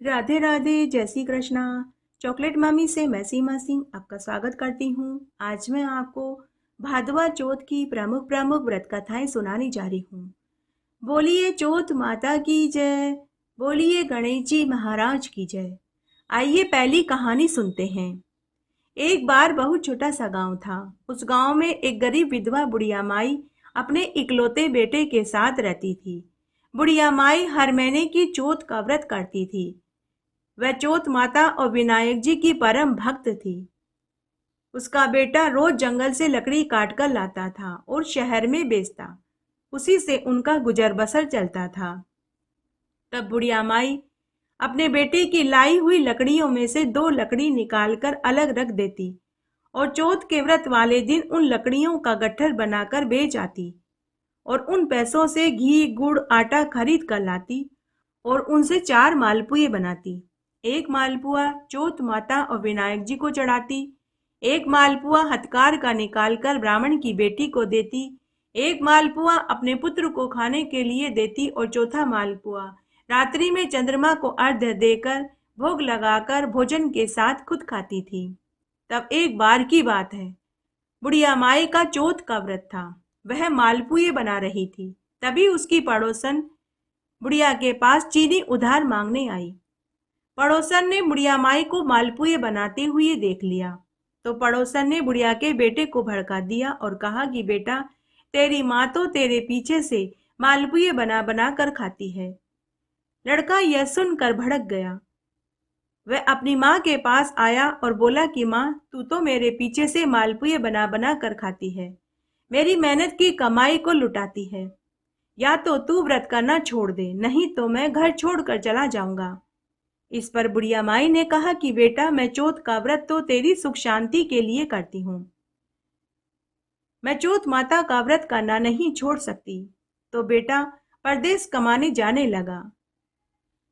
राधे राधे, जय श्री कृष्णा। चॉकलेट मामी से मैं सीमा सिंह आपका स्वागत करती हूँ। आज मैं आपको भादवा चौथ की प्रमुख प्रमुख व्रत कथाएं सुनाने जा रही हूँ। बोलिए चौथ माता की जय, बोलिए गणेश जी महाराज की जय। आइए पहली कहानी सुनते हैं। एक बार बहुत छोटा सा गांव था। उस गांव में एक गरीब विधवा बुढ़िया माई अपने इकलौते बेटे के साथ रहती थी। बुढ़िया माई हर महीने की चौथ का व्रत करती थी। वह चौथ माता और विनायक जी की परम भक्त थी। उसका बेटा रोज जंगल से लकड़ी काट कर लाता था और शहर में बेचता। उसी से उनका गुजर बसर चलता था। तब बुढ़िया माई अपने बेटे की लाई हुई लकड़ियों में से 2 लकड़ी निकालकर अलग रख देती और चौथ के व्रत वाले दिन उन लकड़ियों का गट्ठर बनाकर बेच आती और उन पैसों से घी गुड़ आटा खरीद कर लाती और उनसे 4 मालपुए बनाती। एक मालपुआ चौथ माता और विनायक जी को चढ़ाती, एक मालपुआ हथकार का निकालकर ब्राह्मण की बेटी को देती, एक मालपुआ अपने पुत्र को खाने के लिए देती और चौथा मालपुआ रात्रि में चंद्रमा को अर्घ्य देकर भोग लगाकर भोजन के साथ खुद खाती थी। तब एक बार की बात है, बुढ़िया माई का चौथ का व्रत था। वह मालपुए बना रही थी। तभी उसकी पड़ोसन बुढ़िया के पास चीनी उधार मांगने आई। पड़ोसन ने बुढ़िया माई को मालपुए बनाते हुए देख लिया तो पड़ोसन ने बुढ़िया के बेटे को भड़का दिया और कहा कि बेटा, तेरी माँ तो तेरे पीछे से मालपुए बना बना कर खाती है। लड़का यह सुनकर भड़क गया। वह अपनी माँ के पास आया और बोला कि माँ, तू तो मेरे पीछे से मालपुए बना बना कर खाती है, मेरी मेहनत की कमाई को लुटाती है। या तो तू व्रत करना छोड़ दे, नहीं तो मैं घर छोड़कर चला जाऊंगा। इस पर बुढ़िया माई ने कहा कि बेटा, मैं चौथ का व्रत तो तेरी सुख शांति के लिए करती हूँ, मैं चौथ माता का व्रत करना नहीं छोड़ सकती। तो बेटा परदेश कमाने जाने लगा।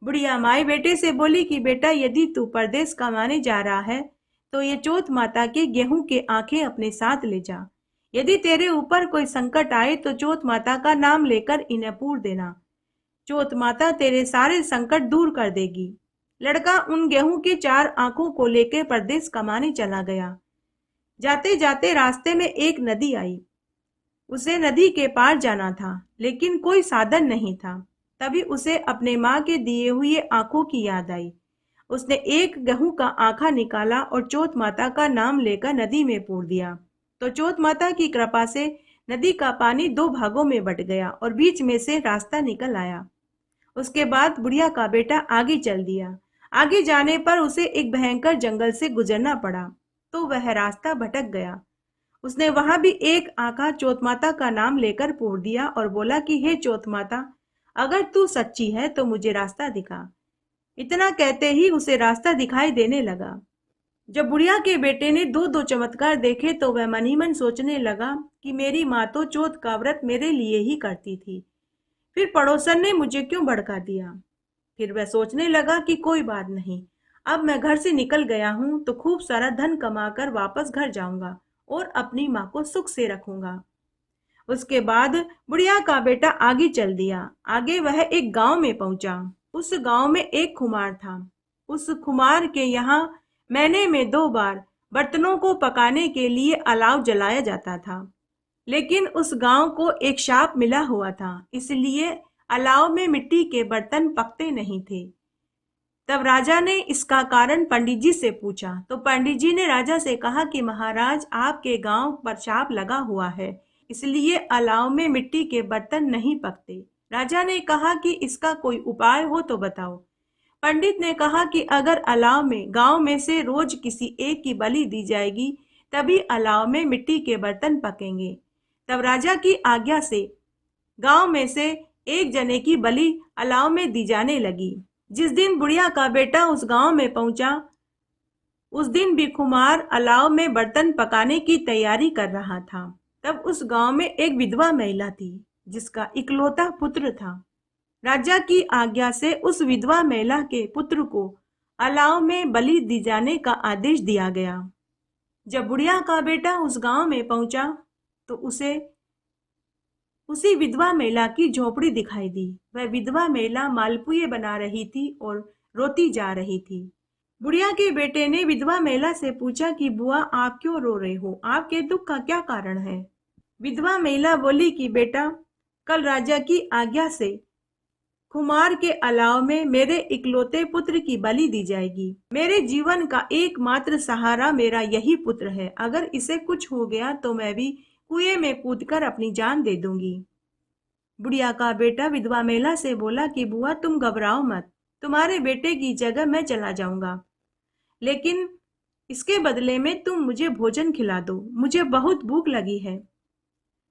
बुढ़िया माई बेटे से बोली कि बेटा, यदि तू परदेश कमाने जा रहा है तो ये चौथ माता के गेहूं के आंखें अपने साथ ले जा। यदि तेरे ऊपर कोई संकट आए तो चौथ माता का नाम लेकर इन्हें पूर देना। चौथ माता तेरे सारे संकट दूर कर देगी। लड़का उन गेहूं के 4 आंखों को लेकर परदेश कमाने चला गया। जाते जाते रास्ते में एक नदी आई। उसे नदी के पार जाना था, लेकिन कोई साधन नहीं था। तभी उसे अपने माँ के दिए हुए आंखों की याद आई। उसने एक गेहूं का आंखा निकाला और चौथ माता का नाम लेकर नदी में पूर दिया। तो चौथ माता की कृपा से नदी का पानी 2 भागों में बट गया और बीच में से रास्ता निकल आया। उसके बाद बुढ़िया का बेटा आगे चल दिया। आगे जाने पर उसे एक भयंकर जंगल से गुजरना पड़ा, तो वह रास्ता भटक गया। उसने वहां भी एक आंखा चौथ माता का नाम लेकर पूर दिया और बोला कि हे चौथ माता, अगर तू सच्ची है तो मुझे रास्ता दिखा। इतना कहते ही उसे रास्ता दिखाई देने लगा। जब बुढ़िया के बेटे ने 2-2 चमत्कार देखे तो वह मन ही मन सोचने लगा कि मेरी माँ तो चौथ का व्रत मेरे लिए ही करती थी, फिर पड़ोसन ने मुझे क्यों भड़का दिया। फिर वह सोचने लगा कि कोई बात नहीं, अब मैं घर से निकल गया हूँ तो खूब सारा धन कमाकर वापस घर जाऊंगा और अपनी माँ को सुख से रखूंगा। उसके बाद बुढ़िया का बेटा आगे चल दिया। आगे वह एक गांव में पहुंचा। उस गांव में एक खुमार था। उस खुमार के यहाँ महीने में 2 बार बर्तनों को पकाने के लिए अलाव जलाया जाता था। लेकिन उस गांव को एक शाप मिला हुआ था, इसलिए अलाव में मिट्टी के बर्तन पकते नहीं थे। तब राजा ने इसका कारण पंडित जी से पूछा तो पंडित जी ने राजा से कहा कि महाराज, आपके गांव पर शाप लगा हुआ है, इसलिए अलाव में मिट्टी के बर्तन नहीं पकते। राजा ने कहा कि इसका कोई उपाय हो तो बताओ। पंडित ने कहा कि अगर अलाव में गांव में से रोज किसी एक की बलि दी जाएगी तभी अलाव में मिट्टी के बर्तन पकेंगे। तब राजा की आज्ञा से गांव में से एक जने की बलि अलाव में दी जाने लगी। जिस दिन बुढ़िया का बेटा उस गांव में पहुंचा, उस दिन भी कुमार अलाव में बर्तन पकाने की तैयारी कर रहा था। तब उस गांव में एक विधवा महिला थी जिसका इकलौता पुत्र था। राजा की आज्ञा से उस विधवा महिला के पुत्र को अलाव में बलि दी जाने का आदेश दिया गया। जब बुढ़िया का बेटा उस गांव में पहुंचा तो उसे उसी विधवा महिला की झोपड़ी दिखाई दी। वह विधवा महिला मालपुए बना रही थी और रोती जा रही थी। बुढ़िया के बेटे ने विधवा महिला से पूछा कि बुआ, आप क्यों रो रहे हो? आपके दुख का क्या कारण है? विधवा महिला बोली कि बेटा, कल राजा की आज्ञा से कुमार के अलाव में मेरे इकलौते पुत्र की बलि दी जाएगी। मेरे जीवन का एकमात्र सहारा मेरा यही पुत्र है। अगर इसे कुछ हो गया तो मैं भी कुएं में कूदकर अपनी जान दे दूंगी। बुढ़िया का बेटा विधवा महिला से बोला कि बुआ, तुम घबराओ मत, तुम्हारे बेटे की जगह मैं चला जाऊंगा, लेकिन इसके बदले में तुम मुझे भोजन खिला दो, मुझे बहुत भूख लगी है।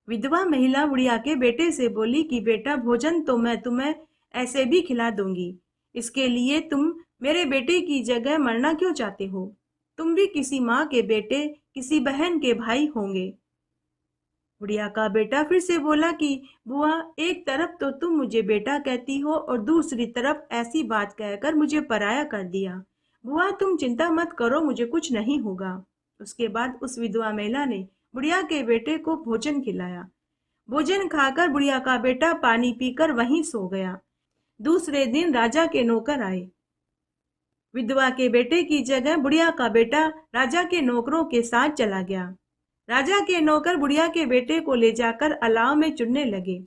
विधवा महिला बुढ़िया के बेटे से बोली कि बेटा, भोजन तो मैं तुम्हें ऐसे भी खिला दूंगी, इसके लिए तुम मेरे बेटे की जगह मरना क्यों चाहते हो? तुम भी किसी माँ के बेटे, किसी बहन के भाई होंगे। बुढ़िया का बेटा फिर से बोला कि बुआ, एक तरफ तो तुम मुझे बेटा कहती हो और दूसरी तरफ ऐसी बात कहकर मुझे पराया कर दिया। बुआ, तुम चिंता मत करो, मुझे कुछ नहीं होगा। उसके बाद उस विधवा महिला ने बुढ़िया के बेटे को भोजन खिलाया। भोजन खाकर बुढ़िया का बेटा पानी पीकर वहीं सो गया। दूसरे दिन राजा के नौकर आए। विधवा के बेटे की जगह बुढ़िया का बेटा राजा के नौकरों के साथ चला गया। राजा के नौकर बुढ़िया के बेटे को ले जाकर अलाव में चुनने लगे,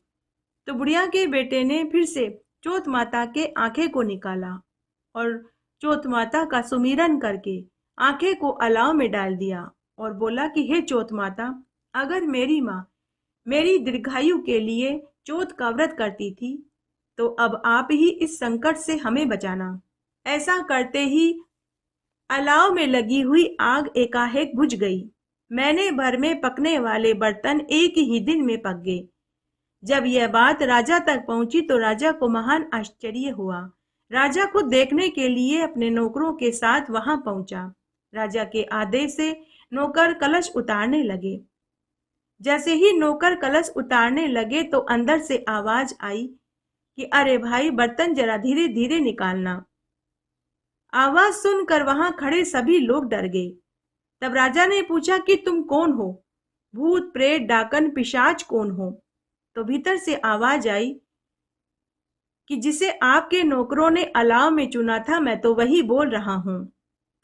तो बुढ़िया के बेटे ने फिर से चौथ माता के आंखें को निकाला और चौथ माता का सुमिरन करके आंखें को अलाव में डाल दिया और बोला कि हे चौथ माता, अगर मेरी माँ मेरी दीर्घायु के लिए चौथ का व्रत करती थी तो अब आप ही इस संकट से हमें बचाना। ऐसा करते ही अलाव में लगी हुई आग एकाएक बुझ गई। महीने भर में पकने वाले बर्तन एक ही दिन में पक गए। जब यह बात राजा तक पहुंची तो राजा को महान आश्चर्य हुआ। राजा खुद देखने के लिए अपने नौकरों के साथ वहां पहुंचा। राजा के आदेश से नौकर कलश उतारने लगे। जैसे ही नौकर कलश उतारने लगे तो अंदर से आवाज आई कि अरे भाई, बर्तन जरा धीरे धीरे निकालना। आवाज सुनकर वहां खड़े सभी लोग डर गए। तब राजा ने पूछा कि तुम कौन हो? भूत, प्रेत, डाकन, पिशाच कौन हो? तो भीतर से आवाज आई कि जिसे आपके नौकरों ने अलाव में चुना था, मैं तो वही बोल रहा हूं।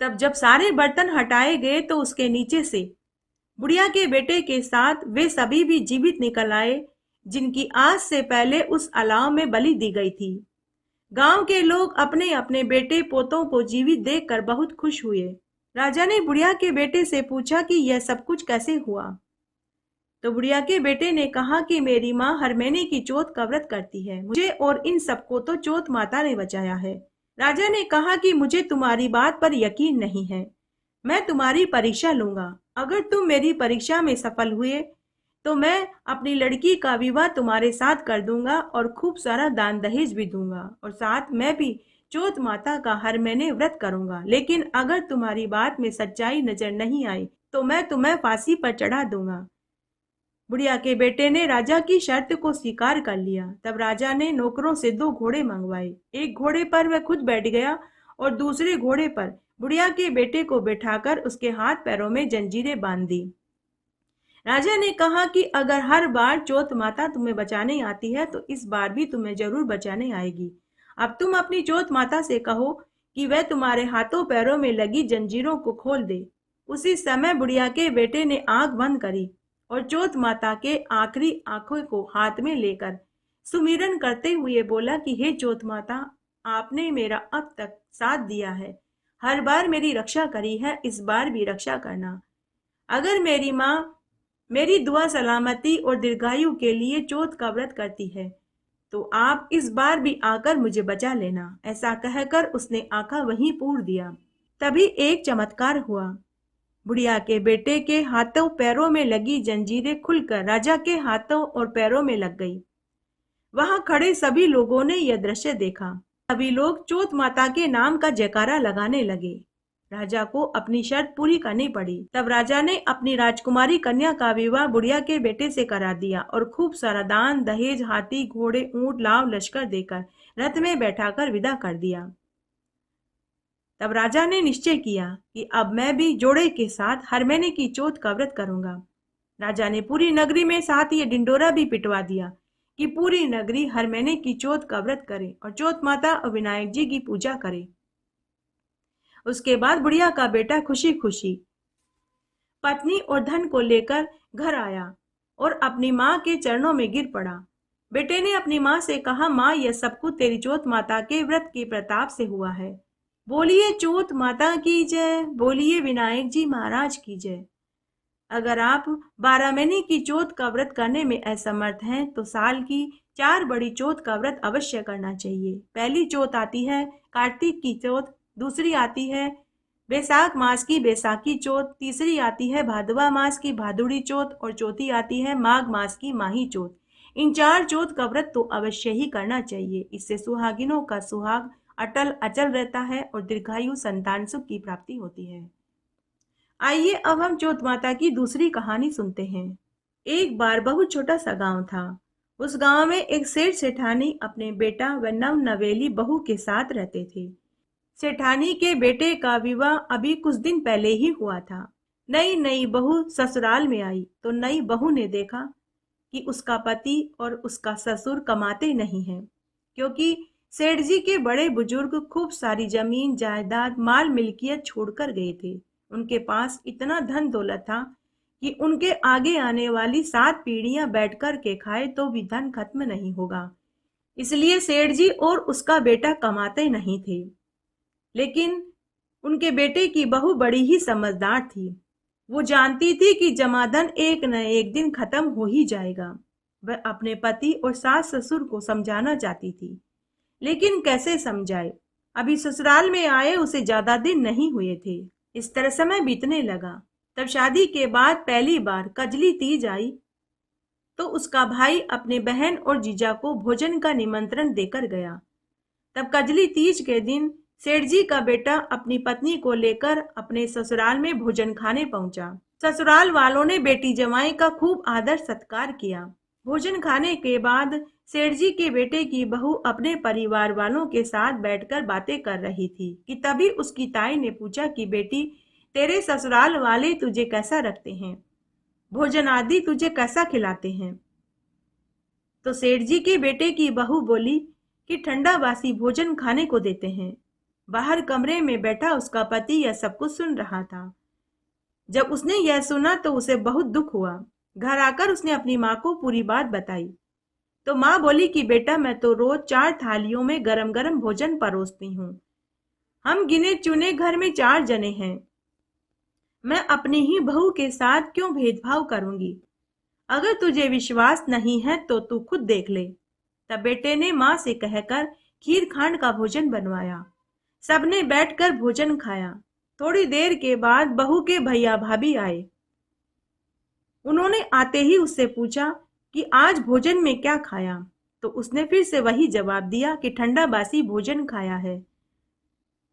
तब जब सारे बर्तन हटाए गए तो उसके नीचे से बुढ़िया के बेटे के साथ वे सभी भी जीवित निकल आए जिनकी आज से पहले उस अलाव में बलि दी गई थी। गांव के लोग अपने अपने बेटे पोतों को जीवित देखकर बहुत खुश हुए। राजा ने बुढ़िया के बेटे से पूछा कि यह सब कुछ कैसे हुआ? तो बुढ़िया के बेटे ने कहा कि मेरी माँ हर महीने की चौथ का व्रत करती है, मुझे और इन सबको तो चौथ माता ने बचाया है। राजा ने कहा कि मुझे तुम्हारी बात पर यकीन नहीं है, मैं तुम्हारी परीक्षा लूंगा। अगर तुम मेरी परीक्षा में सफल हुए तो मैं अपनी लड़की का विवाह तुम्हारे साथ कर दूंगा और खूब सारा दान दहेज भी दूंगा और साथ मैं भी चौथ माता का हर महीने व्रत करूंगा। लेकिन अगर तुम्हारी बात में सच्चाई नजर नहीं आई तो मैं तुम्हें फांसी पर चढ़ा दूंगा। बुढ़िया के बेटे ने राजा की शर्त को स्वीकार कर लिया। तब राजा ने नौकरों से 2 घोड़े मंगवाए। एक घोड़े पर वह खुद बैठ गया और दूसरे घोड़े पर बुढ़िया के बेटे को बैठाकर उसके हाथ पैरों में जंजीरें बांध दी। राजा ने कहा कि अगर हर बार चौथ माता तुम्हें बचाने आती है तो इस बार भी तुम्हें जरूर बचाने आएगी। अब तुम अपनी चौथ माता से कहो कि वह तुम्हारे हाथों पैरों में लगी जंजीरों को खोल दे। उसी समय बुढ़िया के बेटे ने आंख बंद करी और चौथ माता के आखिरी आंखों को हाथ में लेकर सुमिरन करते हुए बोला कि हे चौथ माता, आपने मेरा अब तक साथ दिया है, हर बार मेरी रक्षा करी है, इस बार भी रक्षा करना। अगर मेरी माँ मेरी दुआ सलामती और दीर्घायु के लिए चौथ का व्रत करती है तो आप इस बार भी आकर मुझे बचा लेना। ऐसा कहकर उसने आंखा वहीं पूर दिया। तभी एक चमत्कार हुआ। बुढ़िया के बेटे के हाथों पैरों में लगी जंजीरें खुलकर राजा के हाथों और पैरों में लग गई। वहां खड़े सभी लोगों ने यह दृश्य देखा। सभी लोग चौथ माता के नाम का जयकारा लगाने लगे। राजा को अपनी शर्त पूरी करनी पड़ी। तब राजा ने अपनी राजकुमारी कन्या का विवाह बुढ़िया के बेटे से करा दिया और खूब सारा दान दहेज, हाथी, घोड़े, ऊंट, लाव लश्कर देकर रथ में बैठाकर विदा कर दिया। तब राजा ने निश्चय किया कि अब मैं भी जोड़े के साथ हर महीने की चौथ का व्रत करूंगा। राजा ने पूरी नगरी में साथ ये डिंडोरा भी पिटवा दिया कि पूरी नगरी हर महीने की चौथ का व्रत करे और चौथ माता और विनायक जी की पूजा करे। उसके बाद बुढ़िया का बेटा खुशी खुशी पत्नी और धन को लेकर घर आया और अपनी माँ के चरणों में गिर पड़ा। बेटे ने अपनी माँ से कहा, माँ, यह सब कुछ तेरी चोट माता के व्रत के प्रताप से हुआ है। बोलिए चोट माता की जय, बोलिए विनायक जी महाराज की जय। अगर आप 12 महीने की चौथ का व्रत करने में असमर्थ हैं तो साल की 4 बड़ी चौथ का व्रत अवश्य करना चाहिए। पहली चौथ आती है कार्तिक की चौथ, दूसरी आती है बैसाख मास की बैसाखी चौथ, तीसरी आती है भादवा मास की भादुड़ी चौथ और चौथी आती है माघ मास की माही चौथ। इन 4 चौथ का व्रत तो अवश्य ही करना चाहिए। इससे सुहागिनों का सुहाग अटल अचल रहता है और दीर्घायु संतान सुख की प्राप्ति होती है। आइए अब हम चौथ माता की दूसरी कहानी सुनते हैं। एक बार बहुत छोटा सा गांव था। उस गांव में एक सेठ सेठानी अपने बेटा व नव नवेली बहू के साथ रहते थे। सेठानी के बेटे का विवाह अभी कुछ दिन पहले ही हुआ था। नई नई बहू ससुराल में आई तो नई बहू ने देखा कि उसका पति और उसका ससुर कमाते नहीं हैं, क्योंकि सेठ जी के बड़े बुजुर्ग खूब सारी जमीन जायदाद माल मिल्कियत छोड़कर गए थे। उनके पास इतना धन दौलत था कि उनके आगे आने वाली 7 पीढ़ियां बैठकर के खाए तो भी धन खत्म नहीं होगा। इसलिए सेठ जी और उसका बेटा कमाते नहीं थे। लेकिन उनके बेटे की बहू बड़ी ही समझदार थी। वो जानती थी कि जमाधन एक न एक दिन खत्म हो ही जाएगा। वह अपने पति और सास ससुर को समझाना चाहती थी, लेकिन कैसे समझाए। अभी ससुराल में आए उसे ज्यादा दिन नहीं हुए थे। इस तरह समय बीतने लगा। तब शादी के बाद पहली बार कजली तीज आई तो उसका भाई अपने बहन और जीजा को भोजन का निमंत्रण देकर गया। तब कजली तीज के दिन सेठ जी का बेटा अपनी पत्नी को लेकर अपने ससुराल में भोजन खाने पहुंचा। ससुराल वालों ने बेटी जमाई का खूब आदर सत्कार किया। भोजन खाने के बाद सेठ जी के बेटे की बहू अपने परिवार वालों के साथ बैठकर बातें कर रही थी कि तभी उसकी ताई ने पूछा कि बेटी, तेरे ससुराल वाले तुझे कैसा रखते हैं, भोजन आदि तुझे कैसा खिलाते हैं। तो सेठ जी के बेटे की बहू बोली कि ठंडा बासी भोजन खाने को देते हैं। बाहर कमरे में बैठा उसका पति यह सब कुछ सुन रहा था। जब उसने यह सुना तो उसे बहुत दुख हुआ। घर आकर उसने अपनी माँ को पूरी बात बताई तो माँ बोली कि बेटा, मैं तो रोज 4 थालियों में गरम गरम भोजन परोसती हूँ। हम गिने चुने घर में 4 जने हैं। मैं अपनी ही बहू के साथ क्यों भेदभाव करूंगी। अगर तुझे विश्वास नहीं है तो तू खुद देख ले। तब बेटे ने माँ से कहकर खीर खांड का भोजन बनवाया। सबने बैठकर भोजन खाया। थोड़ी देर के बाद बहू के भैया भाभी आए। उन्होंने आते ही उससे पूछा कि आज भोजन में क्या खाया। तो उसने फिर से वही जवाब दिया कि ठंडा बासी भोजन खाया है।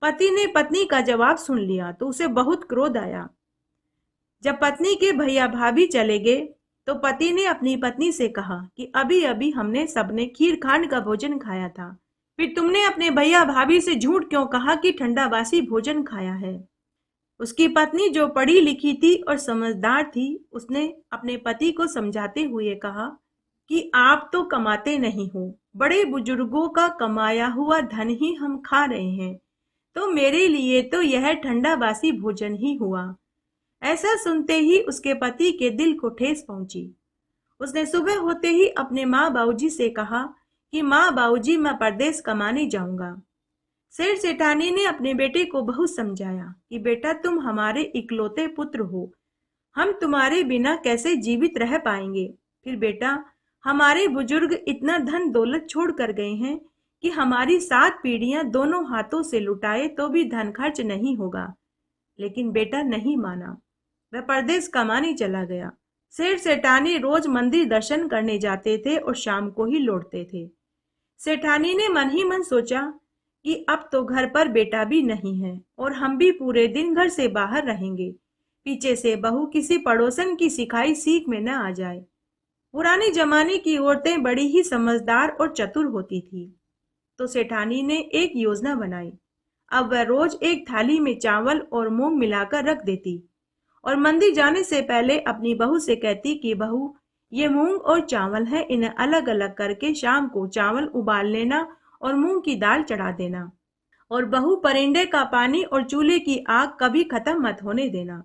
पति ने पत्नी का जवाब सुन लिया तो उसे बहुत क्रोध आया। जब पत्नी के भैया भाभी चले गए तो पति ने अपनी पत्नी से कहा कि अभी अभी हमने सबने खीर खांड का भोजन खाया था, फिर तुमने अपने भैया भाभी से झूठ क्यों कहा कि ठंडा बासी भोजन खाया है। उसकी पत्नी जो पढ़ी लिखी थी और समझदार थी, उसने अपने पति को समझाते हुए कहा कि आप तो कमाते नहीं हो, बड़े बुजुर्गों का कमाया हुआ धन ही हम खा रहे हैं, तो मेरे लिए तो यह ठंडा बासी भोजन ही हुआ। ऐसा सुनते ही उसके पति के दिल को ठेस पहुंची। उसने सुबह होते ही अपने माँ बाबूजी से कहा कि माँ बाबूजी, मैं परदेश कमाने जाऊंगा। सेठ सेठानी ने अपने बेटे को बहुत समझाया कि बेटा, तुम हमारे इकलौते पुत्र हो, हम तुम्हारे बिना कैसे जीवित रह पाएंगे। फिर बेटा, हमारे बुजुर्ग इतना धन दौलत छोड़ कर गए हैं कि हमारी 7 पीढ़ियां दोनों हाथों से लुटाए तो भी धन खर्च नहीं होगा। लेकिन बेटा नहीं माना। वह परदेश कमाने चला गया। सेठ सेठानी रोज मंदिर दर्शन करने जाते थे और शाम को ही लौटते थे। सेठानी ने मन ही मन सोचा कि अब तो घर पर बेटा भी नहीं है और हम भी पूरे दिन घर से बाहर रहेंगे। पीछे से बहू किसी पड़ोसन की सिखाई सीख में न आ जाए। पुराने जमाने की औरतें बड़ी ही समझदार और चतुर होती थी। तो सेठानी ने एक योजना बनाई। अब वह रोज एक थाली में चावल और मूंग मिलाकर रख देती और मंदिर जाने से पहले अपनी बहू से कहती कि बहू, ये मूंग और चावल है, इन्हें अलग अलग करके शाम को चावल उबाल लेना और मूंग की दाल चढ़ा देना। और बहू परिंदे का पानी और चूल्हे की आग कभी खत्म मत होने देना।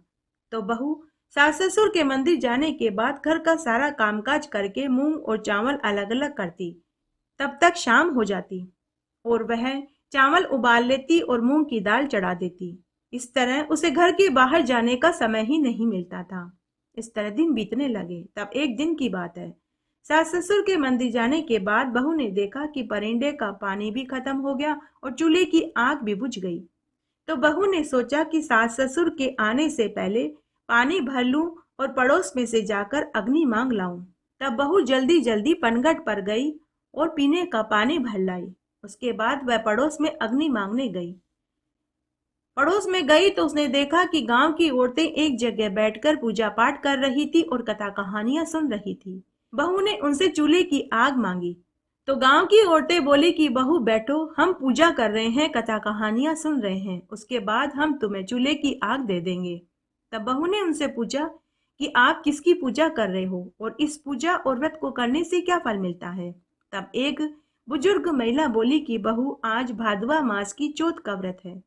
तो बहू सास ससुर के मंदिर जाने के बाद घर का सारा कामकाज करके मूंग और चावल अलग अलग करती। तब तक शाम हो जाती और वह चावल उबाल लेती और मूंग की दाल चढ़ा देती। इस तरह उसे घर के बाहर जाने का समय ही नहीं मिलता था। इस तरह दिन बीतने लगे। तब एक दिन की बात है, सास ससुर के मंदिर जाने के बाद बहू ने देखा कि परिंदे का पानी भी खत्म हो गया और चूल्हे की आग भी बुझ गई। तो बहू ने सोचा कि सास ससुर के आने से पहले पानी भर लूं और पड़ोस में से जाकर अग्नि मांग लाऊं। तब बहू जल्दी जल्दी पनघट पर गई और पीने का पानी भर लाई। उसके बाद वह पड़ोस में अग्नि मांगने गई। पड़ोस में गई तो उसने देखा कि गांव की औरतें एक जगह बैठकर पूजा पाठ कर रही थी और कथा कहानियां सुन रही थी। बहू ने उनसे चूल्हे की आग मांगी तो गांव की औरतें बोली कि बहू बैठो, हम पूजा कर रहे हैं, कथा कहानियां सुन रहे हैं, उसके बाद हम तुम्हें चूल्हे की आग दे देंगे। तब बहू ने उनसे पूछा कि आप किसकी पूजा कर रहे हो और इस पूजा और व्रत को करने से क्या फल मिलता है। तब एक बुजुर्ग महिला बोली कि बहू आज भादवा मास की चौथ का व्रत है।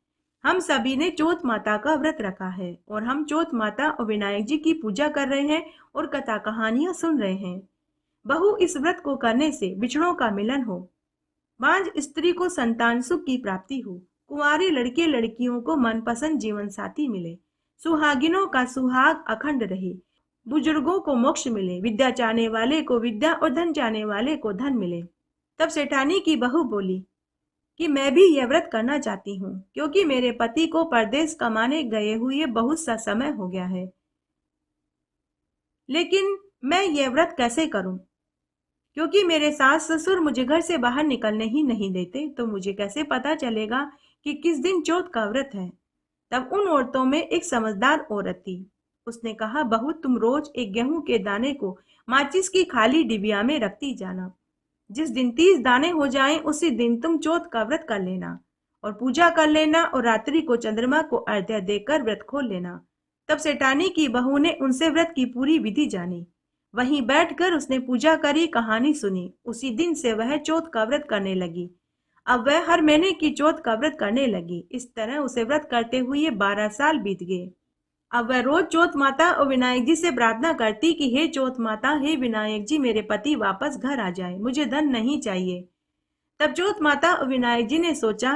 हम सभी ने चौथ माता का व्रत रखा है और हम चौथ माता और विनायक जी की पूजा कर रहे हैं और कथा कहानियां सुन रहे हैं। बहू इस व्रत को करने से बिछड़ों का मिलन हो, बांझ स्त्री को संतान सुख की प्राप्ति हो, कुंवारी लड़के लड़कियों को मनपसंद जीवन साथी मिले, सुहागिनों का सुहाग अखंड रहे, बुजुर्गों को मोक्ष मिले, विद्या चाहने वाले को विद्या और धन चाहने वाले को धन मिले। तब सेठानी की बहू बोली कि मैं भी यह व्रत करना चाहती हूँ, क्योंकि मेरे पति को परदेश कमाने गए हुए बहुत सा समय हो गया है। लेकिन मैं यह व्रत कैसे करूं? क्योंकि मेरे सास ससुर मुझे घर से बाहर निकलने ही नहीं देते, तो मुझे कैसे पता चलेगा कि किस दिन चौथ का व्रत है। तब उन औरतों में एक समझदार औरत थी। उसने कहा, बहू तुम रोज एक गेहूं के दाने को माचिस की खाली डिबिया में रखती जाना। जिस दिन 30 दाने हो जाएं, उसी दिन तुम चौथ का व्रत कर लेना और पूजा कर लेना और रात्रि को चंद्रमा को अर्घ्य देकर व्रत खोल लेना। तब सेठानी की बहू ने उनसे व्रत की पूरी विधि जानी। वहीं बैठकर उसने पूजा करी, कहानी सुनी। उसी दिन से वह चौथ का व्रत करने लगी। अब वह हर महीने की चौथ का व्रत करने लगी। इस तरह उसे व्रत करते हुए 12 साल बीत गए। अब वह रोज चौथ माता और विनायक जी से प्रार्थना करती कि हे चौथ माता, हे विनायक जी, मेरे पति वापस घर आ जाए, मुझे धन नहीं चाहिए। तब चौथ माता और विनायक जी ने सोचा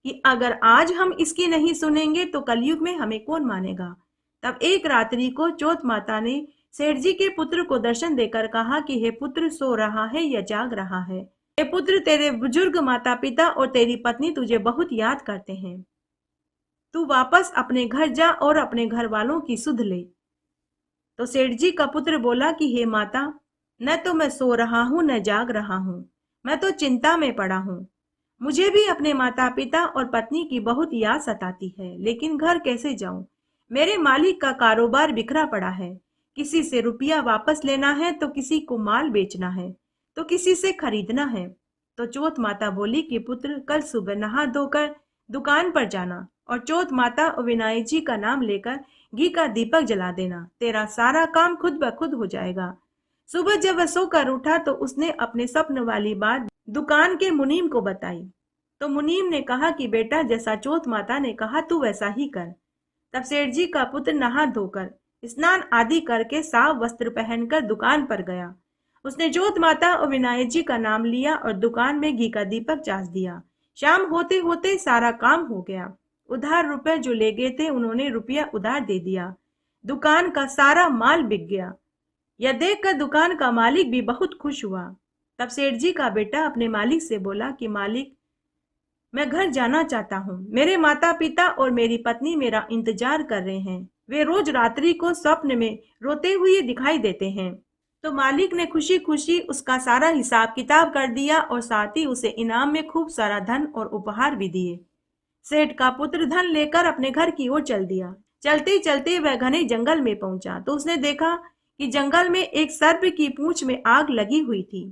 कि अगर आज हम इसकी नहीं सुनेंगे तो कलयुग में हमें कौन मानेगा। तब एक रात्रि को चौथ माता ने सेठ जी के पुत्र को दर्शन देकर कहा कि हे पुत्र, सो रहा है या जाग रहा है? हे पुत्र, तेरे बुजुर्ग माता पिता और तेरी पत्नी तुझे बहुत याद करते हैं। तू वापस अपने घर जा और अपने घर वालों की सुध ले। तो सेठ जी का पुत्र बोला कि हे माता, न तो मैं सो रहा हूँ न जाग रहा हूँ, मैं तो चिंता में पड़ा हूँ। मुझे भी अपने माता पिता और पत्नी की बहुत याद सताती है, लेकिन घर कैसे जाऊं? मेरे मालिक का कारोबार बिखरा पड़ा है। किसी से रुपया वापस लेना है तो किसी को माल बेचना है तो किसी से खरीदना है। तो चौथ माता बोली कि पुत्र, कल सुबह नहा धोकर दुकान पर जाना और चौथ माता और विनायक जी का नाम लेकर घी का दीपक जला देना। तेरा सारा काम खुद ब खुद हो जाएगा। सुबह जब वह सोकर उठा तो उसने अपने स्वप्न वाली बात दुकान के मुनीम को बताई। तो मुनीम ने कहा कि बेटा, जैसा चौथ माता ने कहा तू वैसा ही कर। तब सेठ जी का पुत्र नहा धोकर स्नान आदि करके साफ वस्त्र पहनकर दुकान पर गया। उसने चौथ माता और विनायक जी का नाम लिया और दुकान में घी का दीपक चास दिया। शाम होते होते सारा काम हो गया। उधार रुपए जो ले गए थे उन्होंने रुपया उधार दे दिया। दुकान का सारा माल बिक गया। यह देखकर दुकान का मालिक भी बहुत खुश हुआ। तब सेठ जी का बेटा अपने मालिक से बोला कि मालिक, मैं घर जाना चाहता हूँ। मेरे माता पिता और मेरी पत्नी मेरा इंतजार कर रहे हैं। वे रोज रात्रि को स्वप्न में रोते हुए दिखाई देते हैं। तो मालिक ने खुशी खुशी उसका सारा हिसाब किताब कर दिया और साथ ही उसे इनाम में खूब सारा धन और उपहार भी दिए। सेठ का पुत्र धन लेकर अपने घर की ओर चल दिया। चलते चलते वह घने जंगल में पहुंचा तो उसने देखा कि जंगल में एक सर्प की पूंछ में आग लगी हुई थी।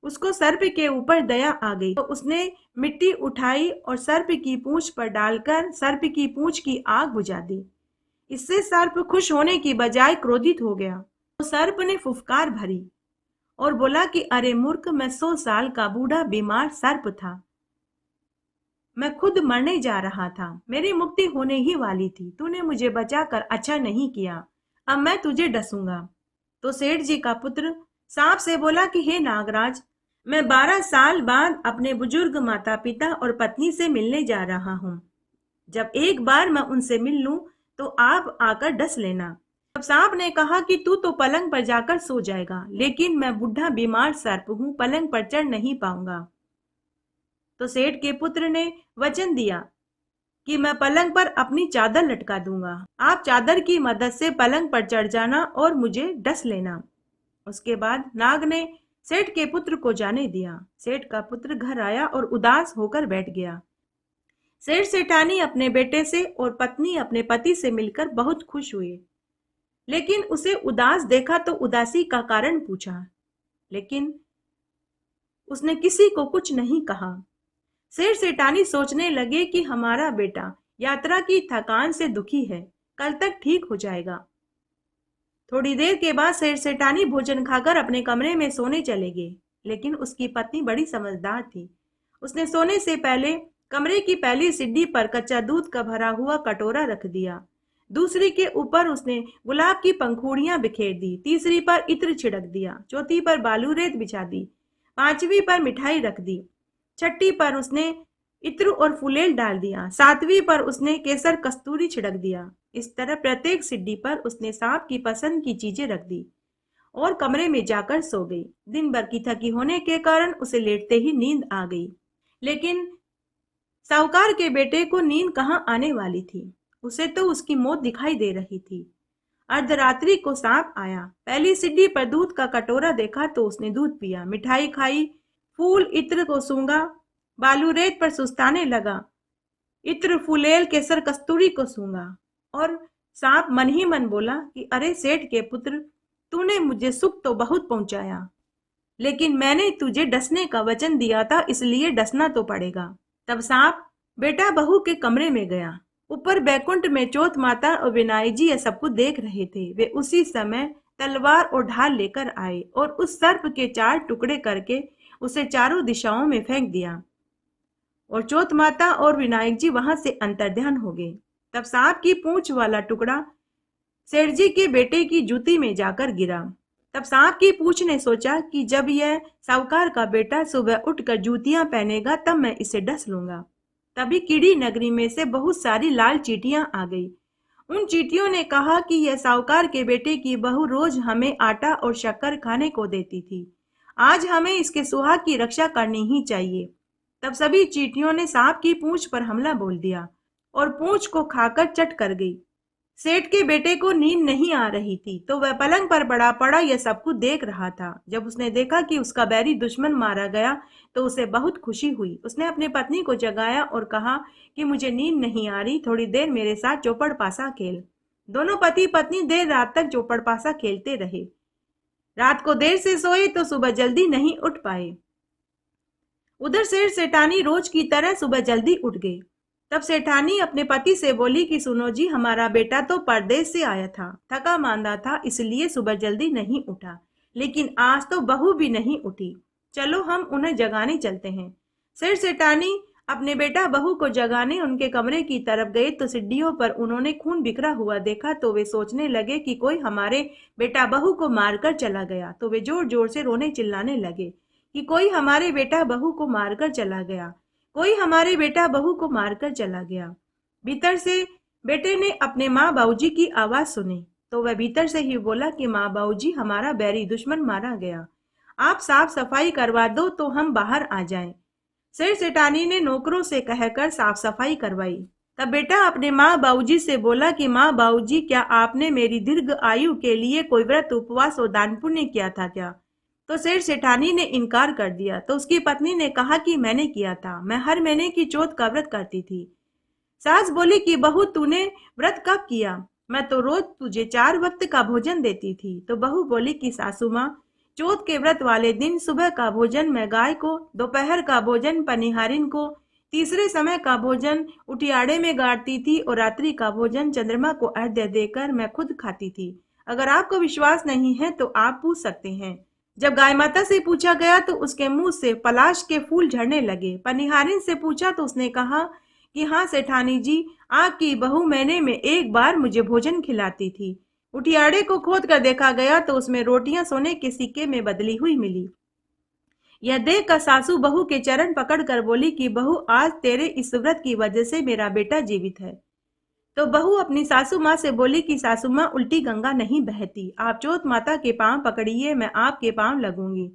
उसको सर्प के ऊपर दया आ गई तो उसने मिट्टी उठाई और सर्प की पूंछ पर डालकर सर्प की पूंछ की आग बुझा दी। इससे सर्प खुश होने की बजाय क्रोधित हो गया। तो सर्प ने फुफकार भरी और बोला कि अरे मूर्ख, मैं 100 साल का बूढ़ा बीमार सर्प था। मैं खुद मरने जा रहा था, मेरी मुक्ति होने ही वाली थी। तूने मुझे बचाकर अच्छा नहीं किया, अब मैं तुझे डसूंगा। तो सेठ जी का पुत्र सांप से बोला कि हे नागराज, मैं 12 साल बाद अपने बुजुर्ग माता पिता और पत्नी से मिलने जा रहा हूँ। जब एक बार मैं उनसे मिल लूं तो आप आकर डस लेना। तब सांप ने कहा कि तू तो पलंग पर जाकर सो जाएगा, लेकिन मैं बूढ़ा बीमार सर्प हूँ, पलंग पर चढ़ नहीं पाऊंगा। तो सेठ के पुत्र ने वचन दिया कि मैं पलंग पर अपनी चादर लटका दूंगा, आप चादर की मदद से पलंग पर चढ़ जाना और मुझे डस लेना। उसके बाद नाग ने सेठ के पुत्र को जाने दिया। सेठ का पुत्र घर आया और उदास होकर बैठ गया। सेठ सेठानी अपने बेटे से और पत्नी अपने पति से मिलकर बहुत खुश हुए, लेकिन उसे उदास देखा तो उदासी का कारण पूछा, लेकिन उसने किसी को कुछ नहीं कहा। सेठ सेठानी सोचने लगे कि हमारा बेटा यात्रा की थकान से दुखी है, कल तक ठीक हो जाएगा। थोड़ी देर के बाद सेठ सेठानी भोजन खाकर अपने कमरे में सोने चले गए, लेकिन उसकी पत्नी बड़ी समझदार थी। उसने सोने से पहले कमरे की पहली सीढ़ी पर कच्चा दूध का भरा हुआ कटोरा रख दिया। दूसरी के ऊपर उसने गुलाब की पंखुड़ियां बिखेर दी, तीसरी पर इत्र छिड़क दिया, चौथी पर बालू रेत बिछा दी, पांचवी पर मिठाई रख दी, छठी पर उसने इत्र और फुलेल डाल दिया, सातवीं पर उसने केसर कस्तूरी छिड़क दिया। इस तरह प्रत्येक सीढ़ी पर उसने सांप की पसंद की चीजें रख दी और कमरे में जाकर सो गई। दिन भर की थकी होने के कारण उसे लेटते ही नींद आ गई, लेकिन साहूकार के बेटे को नींद कहाँ आने वाली थी, उसे तो उसकी मौत दिखाई दे रही थी। अर्धरात्रि को सांप आया, पहली सीढ़ी पर दूध का कटोरा देखा तो उसने दूध पिया, मिठाई खाई, फूल इत्र को सूंघा, बालू रेत पर सुस्ताने लगा, इत्र फुलेल केसर कस्तूरी को सूंघा और सांप मन ही मन बोला कि अरे सेठ के पुत्र, तूने मुझे सुख तो बहुत पहुंचाया, लेकिन मैंने तुझे डसने का वचन दिया था, इसलिए डसना तो पड़ेगा। तब सांप बेटा बहू के कमरे में गया। ऊपर बैकुंठ में चौथ माता और विनायक जी यह सब कुछ देख रहे थे। वे उसी समय तलवार और ढाल लेकर आए और उस सर्प के 4 टुकड़े करके उसे चारों दिशाओं में फेंक दिया और चौथ माता और विनायक जी वहां से अंतर्ध्यान हो गए। तब सांप की पूंछ वाला टुकड़ा सेठ जी के बेटे की जूती में जाकर गिरा। तब सांप की पूंछ ने सोचा कि जब यह साहूकार का बेटा सुबह उठकर जूतियां पहनेगा तब मैं इसे डस लूंगा। तभी कीड़ी नगरी में से बहुत सारी लाल चींटियां आ गई। उन चींटियों ने कहा कि यह साहूकार के बेटे की बहू रोज हमें आटा और शक्कर खाने को देती थी, आज हमें इसके सुहाग की रक्षा करनी ही चाहिए। तब सभी चींटियों ने सांप की पूंछ पर हमला बोल दिया और पूंछ को खाकर चट कर गई। सेठ के बेटे को नींद नहीं आ रही थी, तो वह पलंग पर पड़ा पड़ा यह सब कुछ देख रहा था। जब उसने देखा कि उसका बैरी दुश्मन मारा गया तो उसे बहुत खुशी हुई। उसने अपनी पत्नी को जगाया और कहा कि मुझे नींद नहीं आ रही, थोड़ी देर मेरे साथ चौपड़ पासा खेल। दोनों पति पत्नी देर रात तक चौपड़ पासा खेलते रहे। रात को देर से सोए तो सुबह जल्दी नहीं उठ पाए। उधर सेठ सेठानी रोज की तरह सुबह जल्दी उठ गई। तब सेठानी अपने पति से बोली कि सुनो जी, हमारा बेटा तो परदेश से आया था, थका मांदा था, इसलिए सुबह जल्दी नहीं उठा, लेकिन आज तो बहू भी नहीं उठी, चलो हम उन्हें जगाने चलते हैं। सेठ सेठानी अपने बेटा बहू को जगाने उनके कमरे की तरफ गए तो सीढ़ियों पर उन्होंने खून बिखरा हुआ देखा। तो वे सोचने लगे कि कोई हमारे बेटा बहू को मारकर चला गया। तो वे जोर जोर से रोने चिल्लाने लगे कि कोई हमारे बेटा बहू को मारकर चला गया, कोई हमारे बेटा बहू को मारकर चला गया। भीतर से बेटे ने अपने माँ बाबूजी की आवाज सुनी, तो वह भीतर से ही बोला कि माँ बाबूजी, हमारा बैरी दुश्मन मारा गया, आप साफ सफाई करवा दो तो हम बाहर आ जाएं। सेठ सेठानी ने नौकरों से कहकर साफ सफाई करवाई। तब बेटा अपने माँ बाबूजी से बोला कि माँ बाबूजी, क्या आपने मेरी दीर्घ आयु के लिए कोई व्रत उपवास और दान पुण्य किया था क्या? तो सेठ सेठानी ने इनकार कर दिया। तो उसकी पत्नी ने कहा कि मैंने किया था, मैं हर महीने की चौथ का व्रत करती थी। सास बोली कि बहू, तूने व्रत कब किया? मैं तो रोज तुझे 4 वक्त का भोजन देती थी। तो बहू बोली कि सासू माँ, चौथ के व्रत वाले दिन सुबह का भोजन मैं गाय को, दोपहर का भोजन पनिहारिन को, तीसरे समय का भोजन उटियाड़े में गाड़ती थी और रात्रि का भोजन चंद्रमा को अर्घ्य देकर मैं खुद खाती थी। अगर आपको विश्वास नहीं है तो आप पूछ सकते हैं। जब गाय माता से पूछा गया तो उसके मुंह से पलाश के फूल झड़ने लगे। पनिहारिन से पूछा तो उसने कहा कि हाँ सेठानी जी, आपकी बहू महीने में एक बार मुझे भोजन खिलाती थी। उठियाड़े को खोद कर देखा गया तो उसमें रोटियां सोने के सिक्के में बदली हुई मिली। यह देख कर सासू बहू के चरण पकड़ कर बोली कि बहू, आज तेरे इस व्रत की वजह से मेरा बेटा जीवित है। तो बहू अपनी सासू माँ से बोली कि सासू माँ, उल्टी गंगा नहीं बहती, आप चौथ माता के पांव पकड़िए, मैं आपके पांव लगूंगी।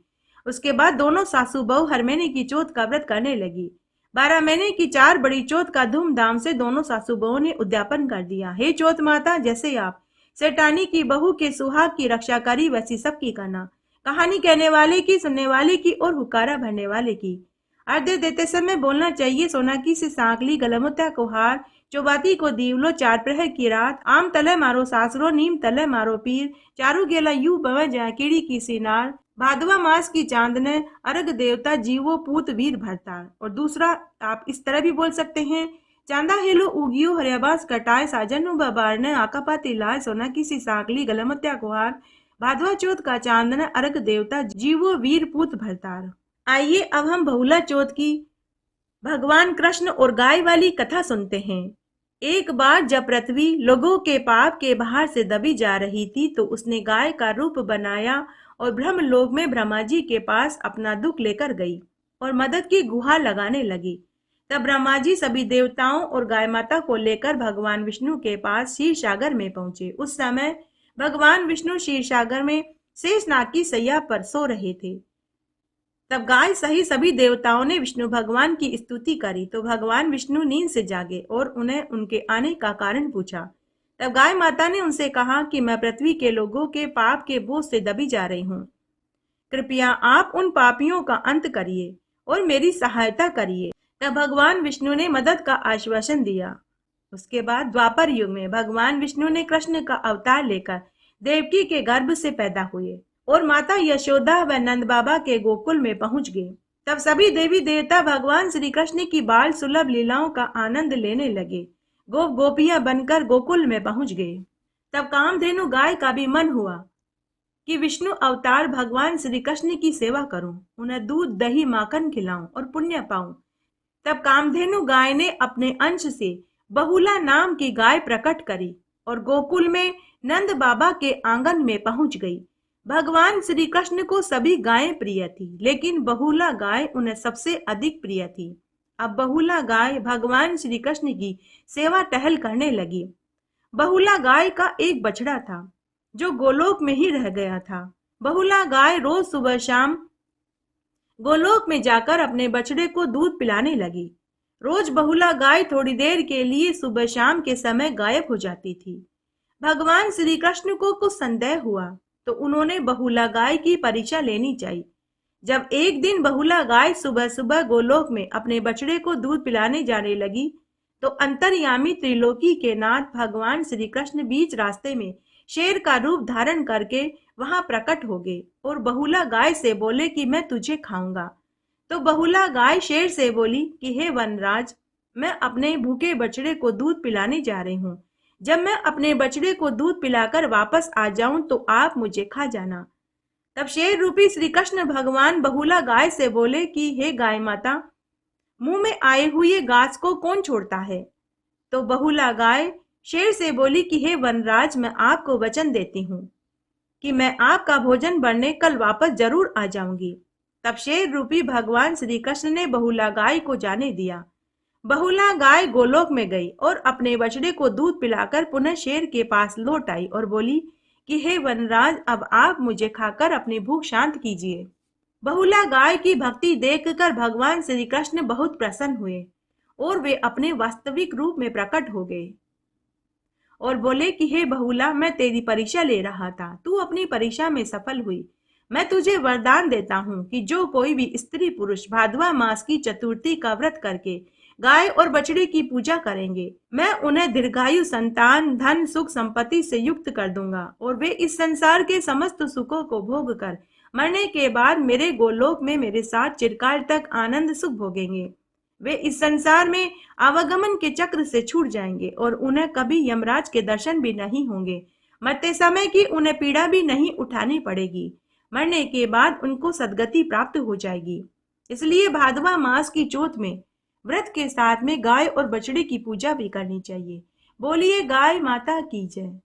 उसके बाद दोनों सासू बहू हर महीने की चौथ का व्रत करने लगी। 12 महीने की 4 बड़ी चौथ का धूमधाम से दोनों सासू बहू ने उद्यापन कर दिया। हे चौथ माता, जैसे आप सेठानी की बहू के सुहाग की रक्षा करी, वैसी सबकी करना। कहानी कहने वाले की, सुनने वाले की और हुकारा भरने वाले की। अर्घ्य देते समय बोलना चाहिए, सोनाकी से सांकली गलमुत्या को हार, चौबाती को दीवलो, चार प्रहर की रात, आम तले मारो सासरो, नीम तले मारो पीर, चारू गेला यू बव जाए कीड़ी की सिनार, भादवा मास की चांदने, अर्घ देवता जीवो पूत वीर भरतार। और दूसरा आप इस तरह भी बोल सकते हैं, चांदा हेलो उगियो हरियाबास कटाए, साजन बबारने आकापाती लाए, सोना की सी साकली गलमत्या कुहार, भादवा चौथ का चांदना, अर्घ देवता जीवो वीर पूत भरतार। आइए अब हम बहुला चौथ की भगवान कृष्ण और गाय वाली कथा सुनते हैं। एक बार जब पृथ्वी लोगों के पाप के बाहर से दबी जा रही थी तो उसने गाय का रूप बनाया और ब्रह्मलोक में ब्रह्मा जी के पास अपना दुख लेकर गई और मदद की गुहार लगाने लगी। तब ब्रह्मा जी सभी देवताओं और गाय माता को लेकर भगवान विष्णु के पास क्षीर सागर में पहुंचे। उस समय भगवान विष्णु क्षीर सागर में शेषनाग की सैया पर सो रहे थे। तब गाय सही सभी देवताओं ने विष्णु भगवान की स्तुति करी तो भगवान विष्णु नींद से जागे और उन्हें उनके आने का कारण पूछा। तब गाय माता ने उनसे कहा कि मैं पृथ्वी के लोगों के पाप के बोझ से दबी जा रही हूँ, कृपया आप उन पापियों का अंत करिए और मेरी सहायता करिए। तब भगवान विष्णु ने मदद का आश्वासन दिया। उसके बाद द्वापर युग में भगवान विष्णु ने कृष्ण का अवतार लेकर देवकी के गर्भ से पैदा हुए और माता यशोदा व नंद बाबा के गोकुल में पहुंच गए। तब सभी देवी देवता भगवान श्री कृष्ण की बाल सुलभ लीलाओं का आनंद लेने लगे। गोप गोपियां बनकर गोकुल में पहुंच गए। तब कामधेनु गाय का भी मन हुआ कि विष्णु अवतार भगवान श्री कृष्ण की सेवा करूं, उन्हें दूध दही माखन खिलाऊं और पुण्य पाऊं। तब कामधेनु गाय ने अपने अंश से बहुला नाम की गाय प्रकट करी और गोकुल में नंद बाबा के आंगन में पहुंच गई। भगवान श्री कृष्ण को सभी गायें प्रिय थी, लेकिन बहुला गाय उन्हें सबसे अधिक प्रिय थी। अब बहुला गाय भगवान श्री कृष्ण की सेवा टहल करने लगी। बहुला गाय का एक बछड़ा था जो गोलोक में ही रह गया था। बहुला गाय रोज सुबह शाम गोलोक में जाकर अपने बछड़े को दूध पिलाने लगी। रोज बहुला गाय थोड़ी देर के लिए सुबह शाम के समय गायब हो जाती थी। भगवान श्री कृष्ण को कुछ संदेह हुआ तो उन्होंने बहुला गाय की परीक्षा लेनी चाहिए। जब एक दिन बहुला गाय सुबह सुबह गोलोक में अपने बछड़े को दूध पिलाने जाने लगी तो अंतर्यामी त्रिलोकी के नाथ भगवान श्री कृष्ण बीच रास्ते में शेर का रूप धारण करके वहां प्रकट हो गए और बहुला गाय से बोले कि मैं तुझे खाऊंगा। तो बहुला गाय शेर से बोली कि हे वनराज, मैं अपने भूखे बछड़े को दूध पिलाने जा रही हूँ। जब मैं अपने बछड़े को दूध पिलाकर वापस आ जाऊं तो आप मुझे खा जाना। तब शेर रूपी श्री कृष्ण भगवान बहुला गाय से बोले कि हे गाय माता, मुंह में आए हुए घास को कौन छोड़ता है? तो बहुला गाय शेर से बोली कि हे वनराज, मैं आपको वचन देती हूँ कि मैं आपका भोजन बनने कल वापस जरूर आ जाऊंगी। तब शेर रूपी भगवान श्री कृष्ण ने बहुला गाय को जाने दिया। बहुला गाय गोलोक में गई और अपने बछड़े को दूध पिलाकर पुनः शेर के पास लौट आई और बोली कि हे वनराज, अब आप मुझे खाकर अपनी भूख शांत कीजिए। बहुला गाय की भक्ति देखकर भगवान श्री कृष्ण बहुत प्रसन्न हुए और वे अपने वास्तविक रूप में प्रकट हो गए और बोले कि हे बहुला, मैं तेरी परीक्षा ले रहा था, तू अपनी परीक्षा में सफल हुई। मैं तुझे वरदान देता हूँ कि जो कोई भी स्त्री पुरुष भादवा मास की चतुर्थी का व्रत करके गाय और बछड़े की पूजा करेंगे, मैं उन्हें दीर्घायु संतान धन सुख संपत्ति से युक्त कर दूंगा और वे इस संसार के समस्त सुखों को भोग कर मरने के बाद मेरे गोलोक में मेरे साथ चिरकाल तक आनंद सुख भोगेंगे। वे इस संसार में आवागमन के चक्र से छूट जाएंगे और उन्हें कभी यमराज के दर्शन भी नहीं होंगे। मरते समय की उन्हें पीड़ा भी नहीं उठानी पड़ेगी। मरने के बाद उनको सदगति प्राप्त हो जाएगी। इसलिए भादवा मास की चौथ में व्रत के साथ में गाय और बछड़े की पूजा भी करनी चाहिए। बोलिए गाय माता की जय।